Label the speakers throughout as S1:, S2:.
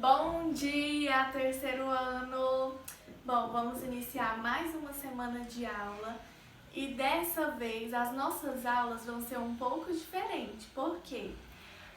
S1: Bom dia, terceiro ano! Bom, vamos iniciar mais uma semana de aula e dessa vez as nossas aulas vão ser um pouco diferentes. Por quê?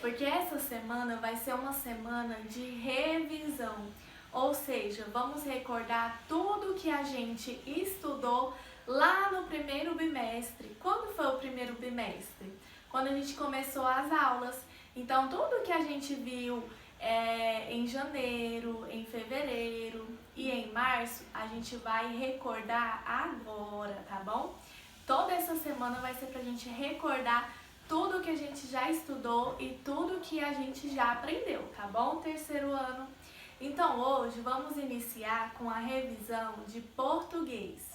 S1: Porque essa semana vai ser uma semana de revisão, ou seja, vamos recordar tudo que a gente estudou lá no primeiro bimestre. Quando foi o primeiro bimestre? Quando a gente começou as aulas. Então, tudo que a gente viu em janeiro, em fevereiro e em março, a gente vai recordar agora, tá bom? Toda essa semana vai ser pra gente recordar tudo que a gente já estudou e tudo que a gente já aprendeu, tá bom, terceiro ano? Então, hoje vamos iniciar com a revisão de português.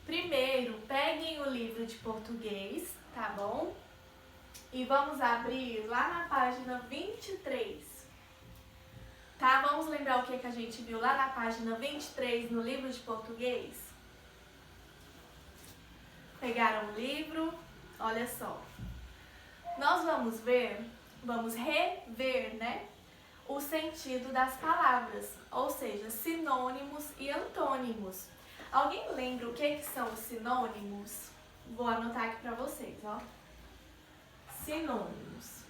S1: Primeiro, peguem o livro de português, tá bom? E vamos abrir lá na página 23. Tá? Vamos lembrar o que a gente viu lá na página 23 no livro de português? Pegaram o livro? Olha só. Nós vamos rever, né? O sentido das palavras, ou seja, sinônimos e antônimos. Alguém lembra o que são os sinônimos? Vou anotar aqui para vocês, ó. Sinônimos.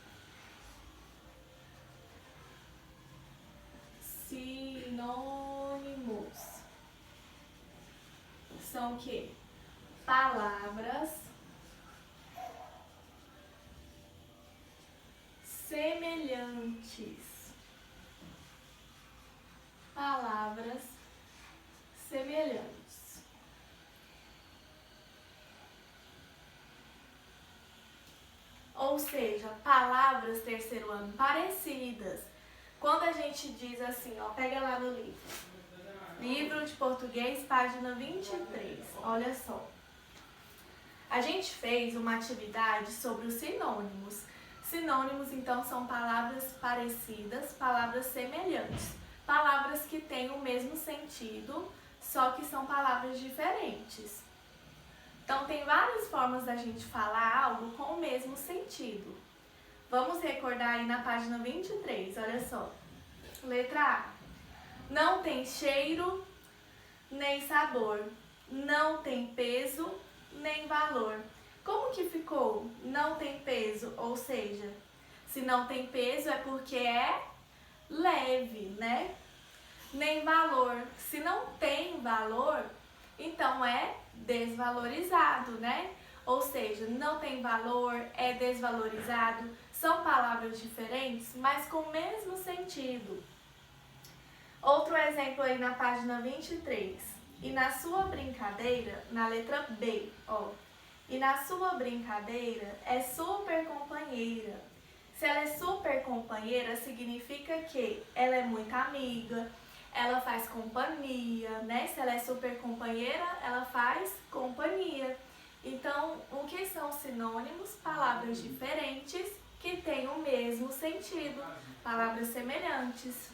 S1: Sinônimos são o quê? Palavras semelhantes. Palavras semelhantes. Ou seja, palavras, terceiro ano, parecidas. Quando a gente diz assim, ó, pega lá no livro. Livro de português, página 23. Olha só. A gente fez uma atividade sobre os sinônimos. Sinônimos, então, são palavras parecidas, palavras semelhantes. Palavras que têm o mesmo sentido, só que são palavras diferentes. Então, tem várias formas da gente falar algo com o mesmo sentido. Vamos recordar aí na página 23, olha só. Letra A. Não tem cheiro nem sabor. Não tem peso nem valor. Como que ficou? Não tem peso, ou seja, se não tem peso é porque é leve, né? Nem valor. Se não tem valor, então é desvalorizado, né? Ou seja, não tem valor, é desvalorizado. São palavras diferentes, mas com o mesmo sentido. Outro exemplo aí na página 23. E na sua brincadeira, na letra B, ó. E na sua brincadeira é super companheira. Se ela é super companheira, significa que ela é muito amiga, ela faz companhia, né? Se ela é super companheira, ela faz companhia. Então, o que são sinônimos? Palavras diferentes que têm o mesmo sentido, palavras semelhantes.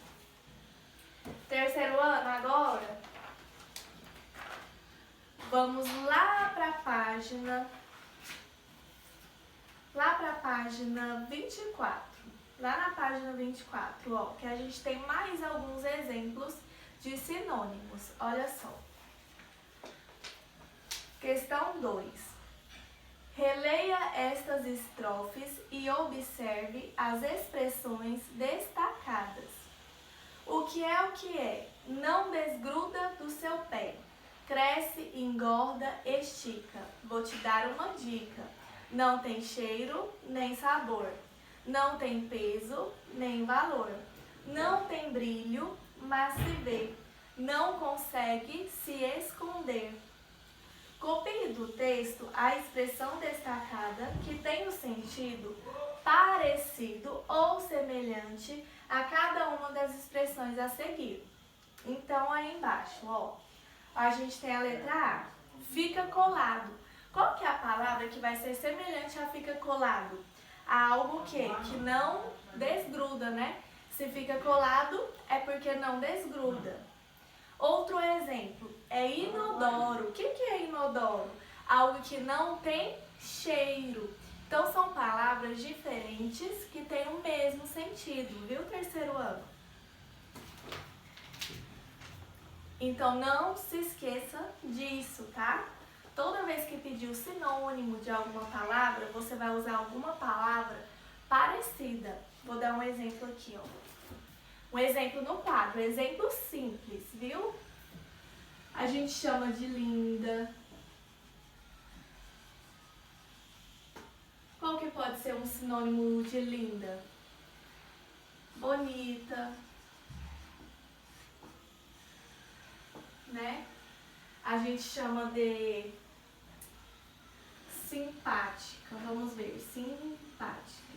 S1: Terceiro ano agora, vamos lá para a página 24. Lá na página 24, ó, que a gente tem mais alguns exemplos de sinônimos. Olha só. Questão 2. Releia estas estrofes e observe as expressões destacadas. O que é? Não desgruda do seu pé. Cresce, engorda, estica. Vou te dar uma dica. Não tem cheiro nem sabor. Não tem peso nem valor. Não tem brilho, mas se vê. Não consegue se esconder. Copie do texto a expressão destacada que tem o sentido parecido ou semelhante a cada uma das expressões a seguir. Então, aí embaixo, ó, a gente tem a letra A. Fica colado. Qual que é a palavra que vai ser semelhante a fica colado? A algo que não desgruda, né? Se fica colado, é porque não desgruda. Outro exemplo é inodoro. O que é inodoro? Algo que não tem cheiro. Então, são palavras diferentes que têm o mesmo sentido, viu, terceiro ano? Então, não se esqueça disso, tá? Toda vez que pedir o sinônimo de alguma palavra, você vai usar alguma palavra parecida. Vou dar um exemplo aqui, ó. Um exemplo no quadro, exemplo simples, viu? A gente chama de linda. Qual que pode ser um sinônimo de linda? Bonita, né? A gente chama de simpática. Vamos ver, simpática.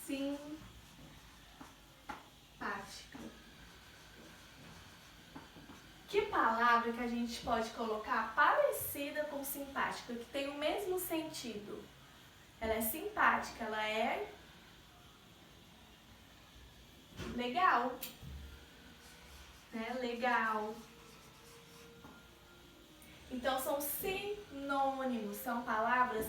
S1: Simpática. Que palavra que a gente pode colocar parecida com simpática, que tem o mesmo sentido? Ela é simpática, ela é legal, né? Legal. Então, são sinônimos, são palavras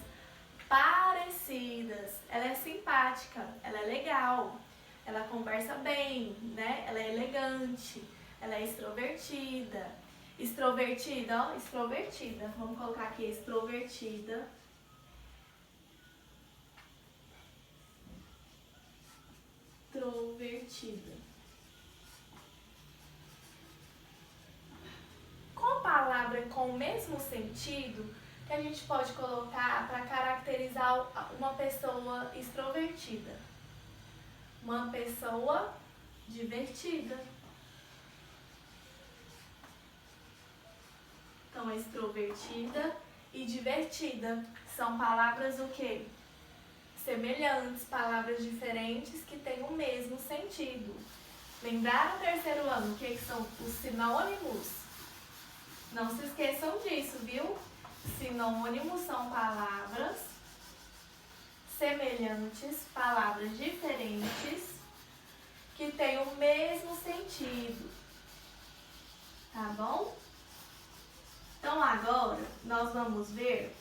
S1: parecidas. Ela é simpática, ela é legal, ela conversa bem, né? Ela é elegante, ela é extrovertida. Extrovertida, ó, extrovertida. Vamos colocar aqui extrovertida. Extrovertida. Qual palavra com o mesmo sentido que a gente pode colocar para caracterizar uma pessoa extrovertida? Uma pessoa divertida. Então, extrovertida e divertida são palavras o quê? Semelhantes, palavras diferentes que têm o mesmo sentido. Lembraram no terceiro ano o que são os sinônimos? Não se esqueçam disso, viu? Sinônimos são palavras semelhantes, palavras diferentes que têm o mesmo sentido. Tá bom? Então, agora, nós vamos ver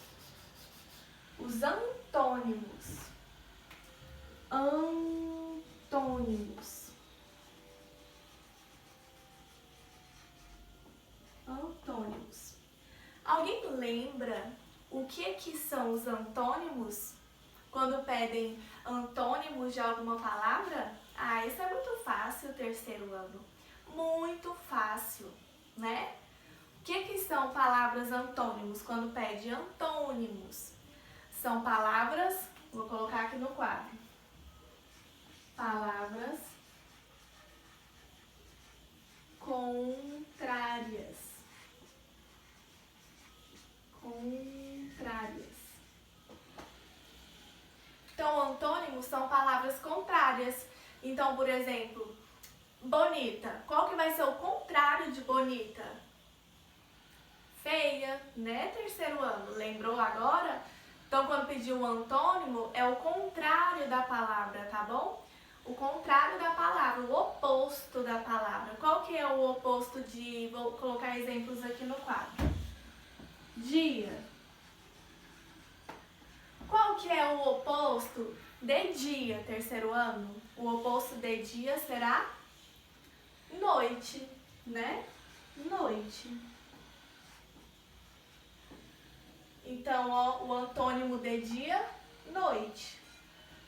S1: os antônimos. Antônimos. Antônimos. Alguém lembra o que são os antônimos? Quando pedem antônimos de alguma palavra? Ah, isso é muito fácil, terceiro ano. Muito fácil, né? O que são palavras antônimos quando pede antônimos? São palavras, vou colocar aqui no quadro. Palavras contrárias. Contrárias. Então, antônimos são palavras contrárias. Então, por exemplo, bonita. Qual que vai ser o contrário de bonita? Feia, né, terceiro ano? Lembrou agora? Então, quando pedir um antônimo, é o contrário da palavra, tá bom? O contrário da palavra, o oposto da palavra. Qual que é o oposto de... Vou colocar exemplos aqui no quadro. Dia. Qual que é o oposto de dia, terceiro ano? O oposto de dia será noite, né? Noite. Então, ó, o antônimo de dia, noite.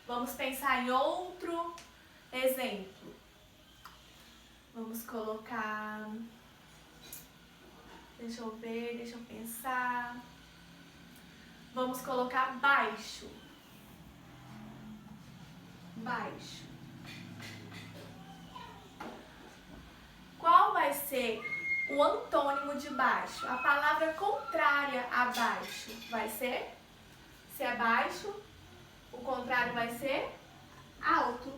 S1: Vamos pensar em outro exemplo. Vamos colocar... Deixa eu ver, deixa eu pensar. Vamos colocar baixo. Baixo. Qual vai ser o antônimo de baixo? A palavra contrária a baixo vai ser? Se é baixo, o contrário vai ser alto.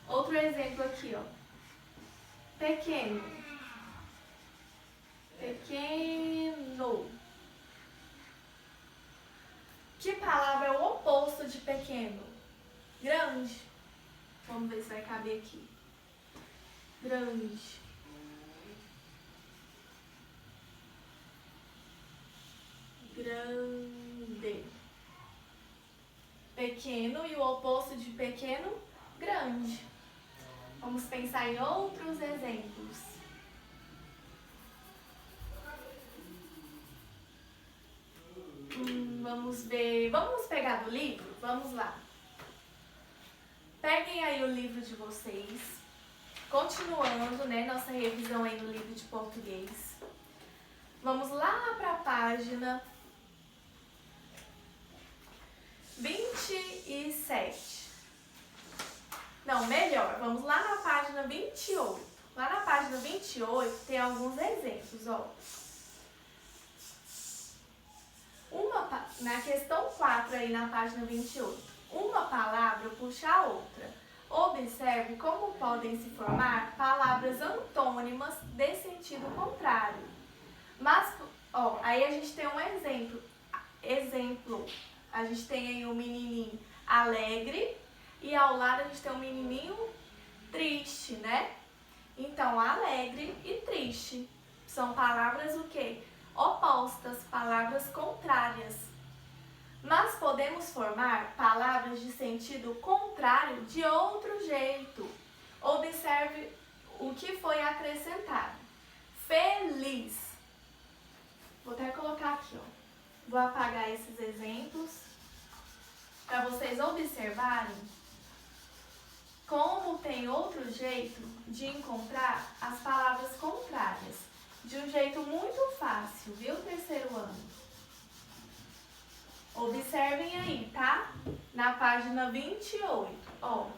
S1: Outro exemplo aqui, ó. Pequeno. Pequeno. Que palavra é o oposto de pequeno? Grande. Vamos ver se vai caber aqui. Grande. grande. Pequeno e o oposto de pequeno, grande. Vamos pensar em outros exemplos. Vamos ver. Vamos pegar do livro? Vamos lá. Peguem aí o livro de vocês. Continuando, né, nossa revisão aí no livro de português. Vamos lá para a página 27. Não, melhor, vamos lá na página 28. Lá na página 28 tem alguns exemplos, ó. Na questão 4 aí na página 28. Uma palavra puxa a outra. Observe como podem se formar palavras antônimas de sentido contrário. Mas, ó, aí a gente tem um exemplo. A gente tem aí um menininho alegre e ao lado a gente tem um menininho triste, né? Então, alegre e triste são palavras o quê? Opostas, palavras contrárias. Mas podemos formar palavras de sentido contrário de outro jeito. Observe o que foi acrescentado. Feliz. Vou até colocar aqui, ó. Vou apagar esses exemplos para vocês observarem como tem outro jeito de encontrar as palavras contrárias. De um jeito muito fácil, viu, terceiro ano? Observem aí, tá? Na página 28, ó.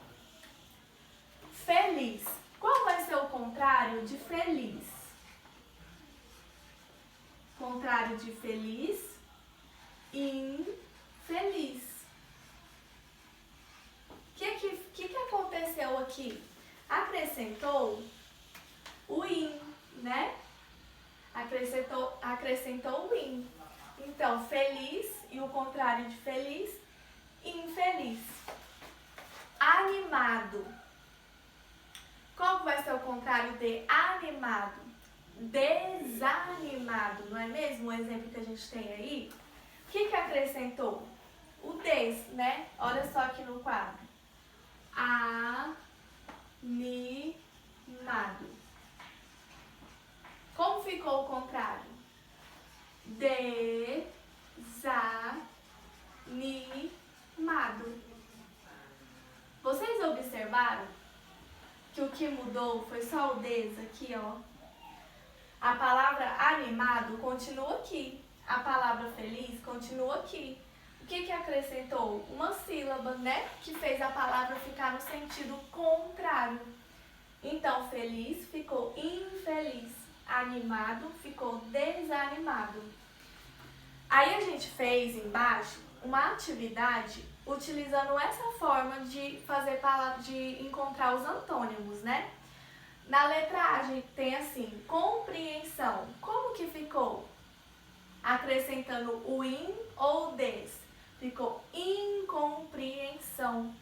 S1: Feliz. Qual vai ser o contrário de feliz? Contrário de feliz, infeliz. O que aconteceu aqui? Acrescentou o in, né? Acrescentou o in. Então, feliz e o contrário de feliz, infeliz. Animado. Qual vai ser o contrário de animado? Desanimado, não é mesmo o exemplo que a gente tem aí? O que acrescentou? O des, né? Olha só aqui no quadro. Animado. Como ficou o contrário? Desanimado. Vocês observaram que o que mudou foi só o des aqui, ó? A palavra animado continua aqui. A palavra feliz continua aqui. O que acrescentou? Uma sílaba, né? Que fez a palavra ficar no sentido contrário. Então, feliz ficou infeliz. Animado ficou desanimado. Aí a gente fez embaixo uma atividade utilizando essa forma de fazer de encontrar os antônimos, né? Na letra A a gente tem assim, compreensão. Como que ficou? Acrescentando o in ou o des. Ficou incompreensão.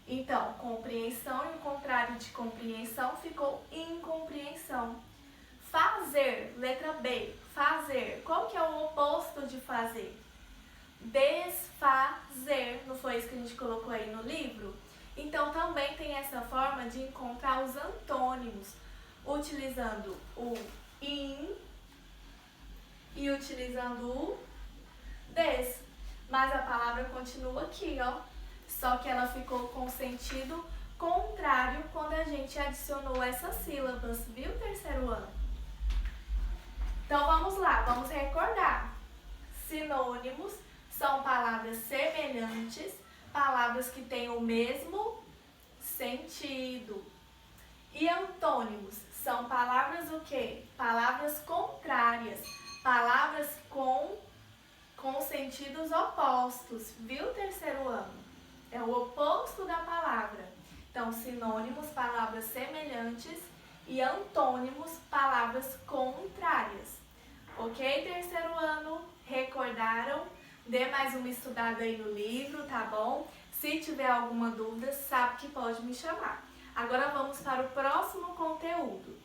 S1: Então, compreensão e o contrário de compreensão ficou incompreensão. Fazer, letra B, fazer. Qual que é o oposto de fazer? Desfazer. Não foi isso que a gente colocou aí no livro? Então, também tem essa forma de encontrar os antônimos, utilizando o in e utilizando o des. Mas a palavra continua aqui, ó. Só que ela ficou com sentido contrário quando a gente adicionou essas sílabas, viu, terceiro ano? Então, vamos lá, vamos recordar. Sinônimos são palavras semelhantes, palavras que têm o mesmo sentido. E antônimos são palavras o quê? Palavras contrárias, palavras com sentidos opostos, viu, terceiro ano? É o oposto da palavra. Então, sinônimos, palavras semelhantes e antônimos, palavras contrárias. Ok, terceiro ano? Recordaram? Dê mais uma estudada aí no livro, tá bom? Se tiver alguma dúvida, sabe que pode me chamar. Agora vamos para o próximo conteúdo.